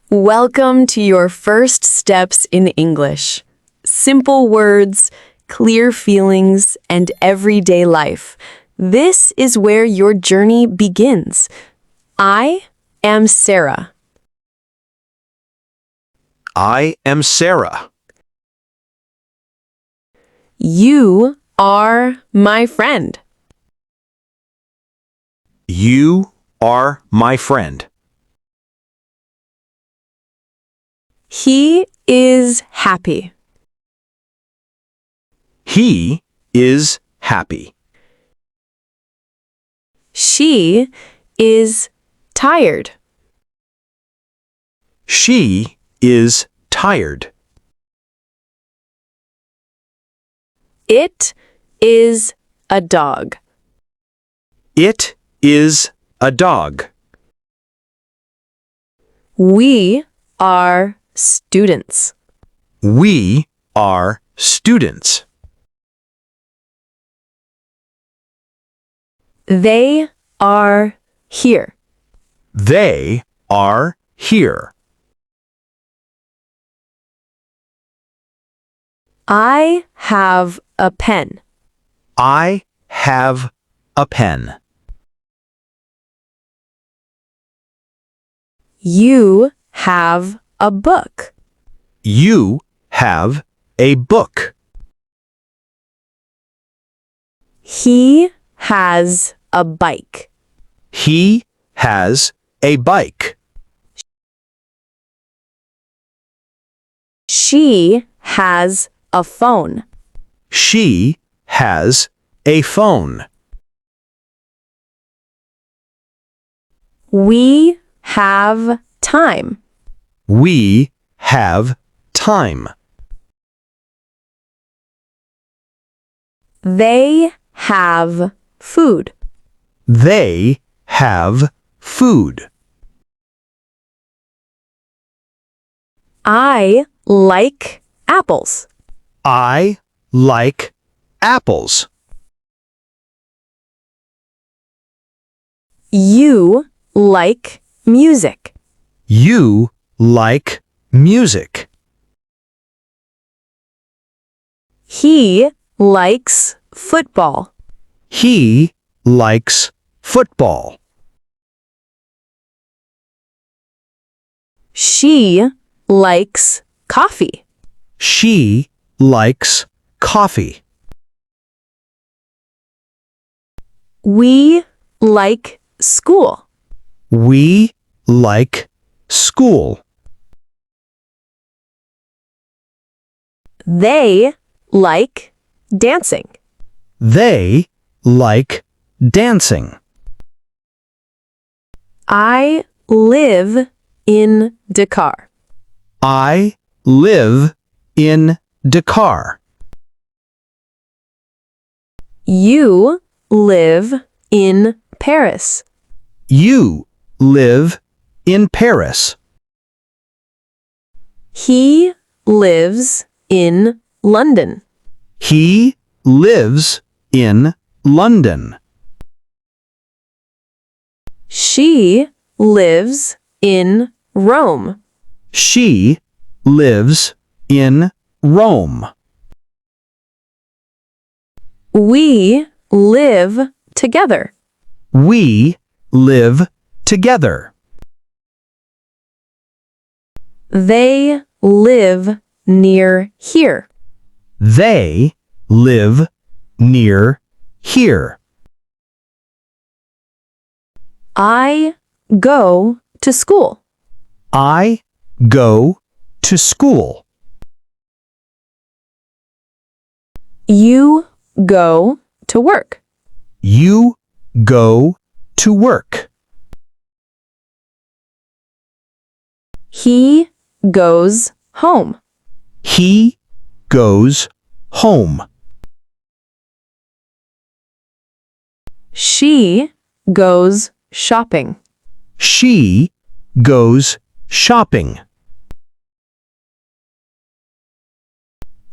Welcome to your first steps in English. Simple words, clear feelings, and everyday life. This is where your journey begins. I am Sarah. I am Sarah. You are my friend. You are my friend. He is happy. He is happy. She is tired. She is tired. It is a dog. It is a dog. We are students. We are students. They are here. They are here. I have a pen. I have a pen. You have a book. You have a book. He has a bike. He has a bike. She has a phone. She has a phone. We have time. We have time. They have food. They have food. I like apples. I like apples. You like music. You like music. He likes football. He likes football. She likes coffee. She likes coffee. We like school. We like school. They like dancing. They like dancing. I live in Dakar. I live in Dakar. You live in Paris. You live in Paris. He lives in London. He lives in London. She lives in Rome. She lives in Rome. We live together. We live together. They live near here. They live near here. I go to school. I go to school. You go to work. You go to work. He goes home. He goes home. She goes shopping. She goes shopping.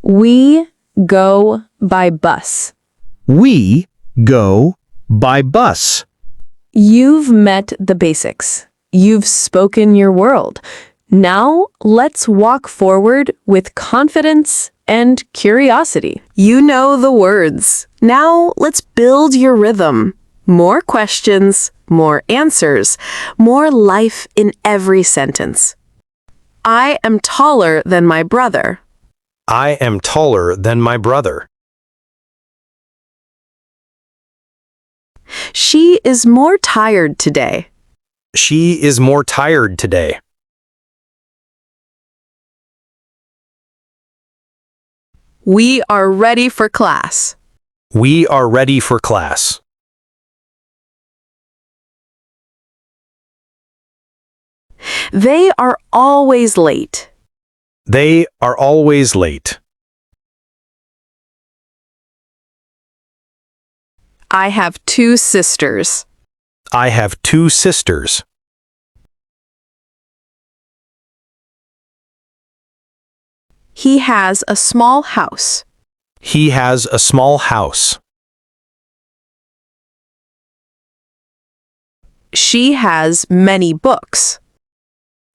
We go by bus. We go by bus. You've met the basics. You've spoken your world. Now, let's walk forward with confidence and curiosity. You know the words. Now, let's build your rhythm. More questions, more answers, more life in every sentence. I am taller than my brother. I am taller than my brother. She is more tired today. She is more tired today. We are ready for class. We are ready for class. They are always late. They are always late. I have two sisters. I have two sisters. He has a small house. He has a small house. She has many books.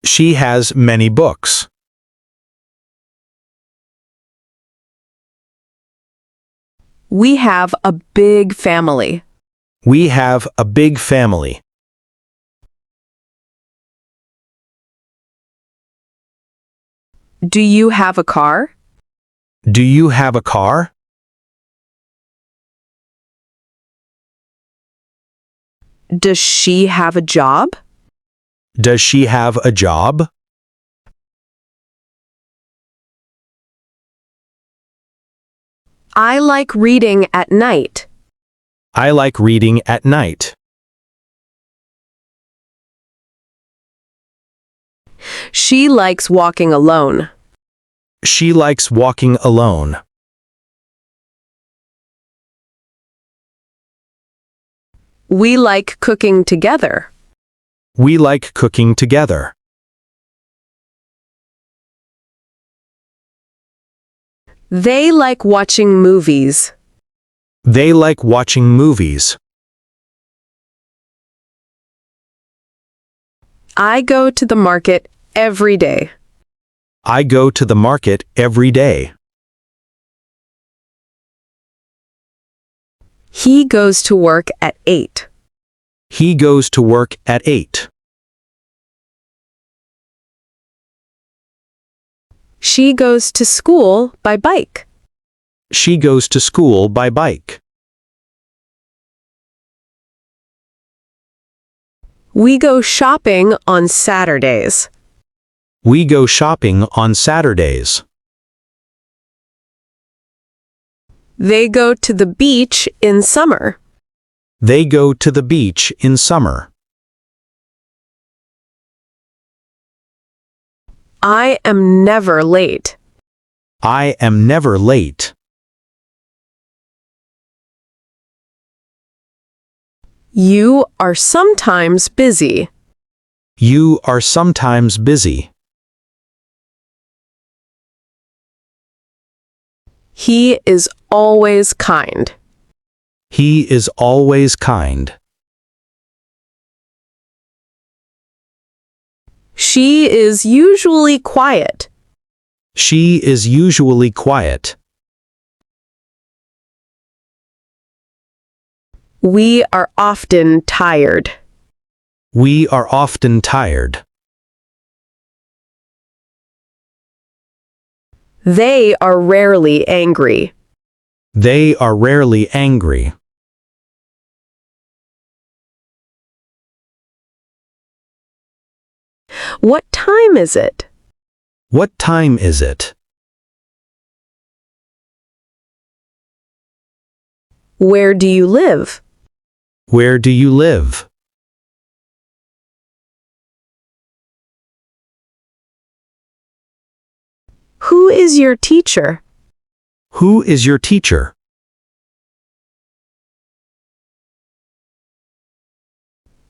She has many books. We have a big family. We have a big family. Do you have a car? Do you have a car? Does she have a job? Does she have a job? I like reading at night. I like reading at night. She likes walking alone. She likes walking alone. We like cooking together. We like cooking together. They like watching movies. They like watching movies. I go to the market every day. I go to the market every day. He goes to work at 8. He goes to work at 8. She goes to school by bike. She goes to school by bike. We go shopping on Saturdays. We go shopping on Saturdays. They go to the beach in summer. They go to the beach in summer. I am never late. I am never late. You are sometimes busy. You are sometimes busy. He is always kind. He is always kind. She is usually quiet. She is usually quiet. We are often tired. We are often tired. They are rarely angry. They are rarely angry. What time is it? What time is it? Where do you live? Where do you live? Who is your teacher? Who is your teacher?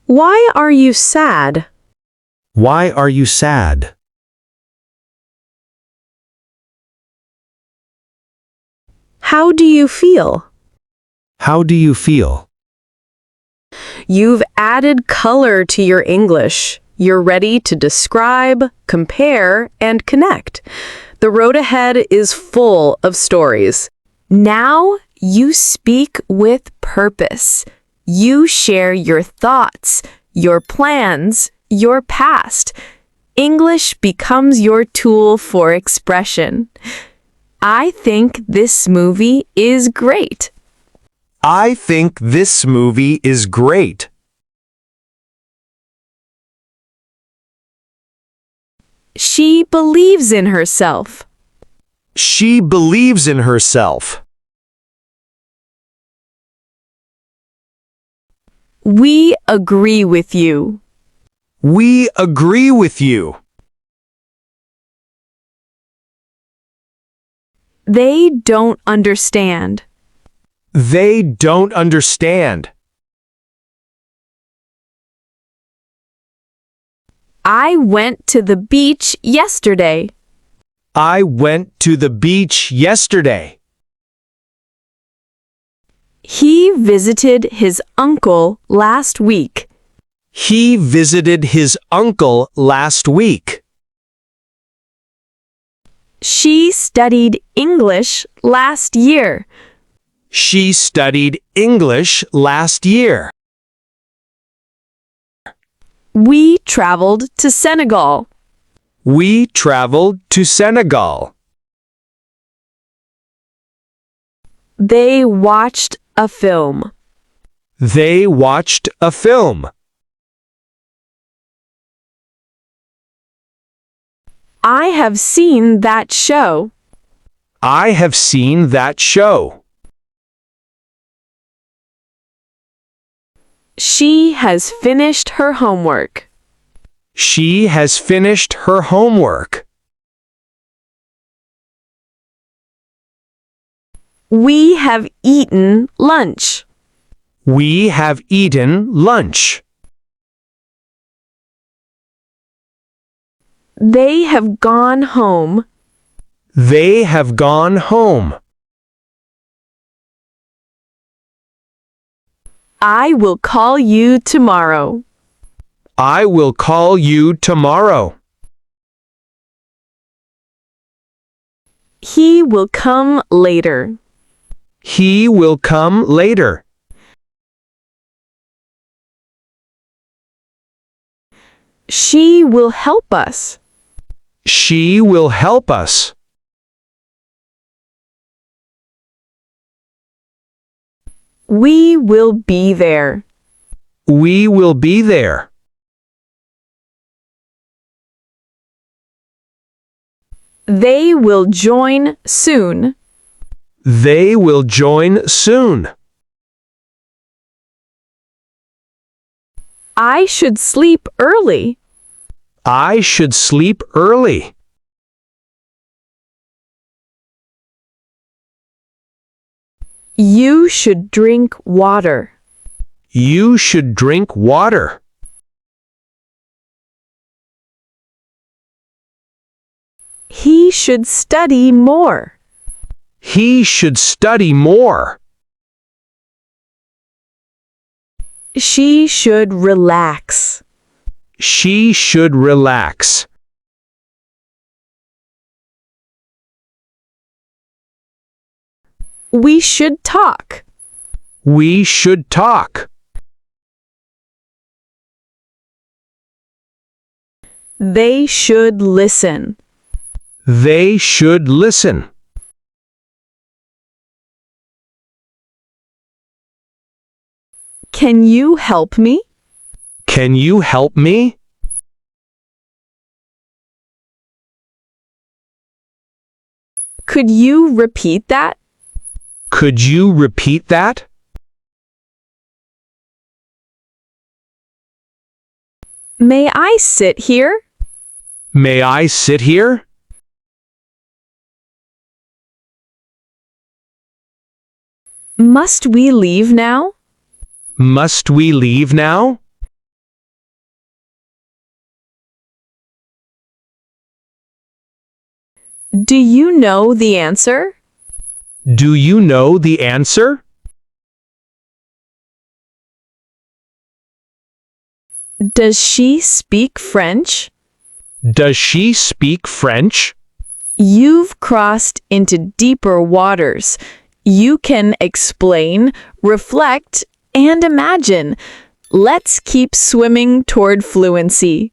Why are you sad? Why are you sad? How do you feel? How do you feel? You've added color to your English. You're ready to describe, compare, and connect. The road ahead is full of stories. Now you speak with purpose. You share your thoughts, your plans, your past. English becomes your tool for expression. I think this movie is great. I think this movie is great. She believes in herself. She believes in herself. We agree with you. We agree with you. They don't understand. They don't understand. I went to the beach yesterday. I went to the beach yesterday. He visited his uncle last week. He visited his uncle last week. She studied English last year. She studied English last year. We traveled to Senegal. We traveled to Senegal. They watched a film. They watched a film. I have seen that show. I have seen that show. She has finished her homework. She has finished her homework. We have eaten lunch. We have eaten lunch. They have gone home. They have gone home. I will call you tomorrow. I will call you tomorrow. He will come later. He will come later. She will help us. She will help us. We will be there. We will be there. They will join soon. They will join soon. I should sleep early. I should sleep early. You should drink water. You should drink water. He should study more. He should study more. She should relax. She should relax. We should talk. We should talk. They should listen. They should listen. Can you help me? Can you help me? Could you repeat that? Could you repeat that? May I sit here? May I sit here? Must we leave now? Must we leave now? Do you know the answer? Do you know the answer? Does she speak French? Does she speak French? You've crossed into deeper waters. You can explain, reflect, and imagine. Let's keep swimming toward fluency.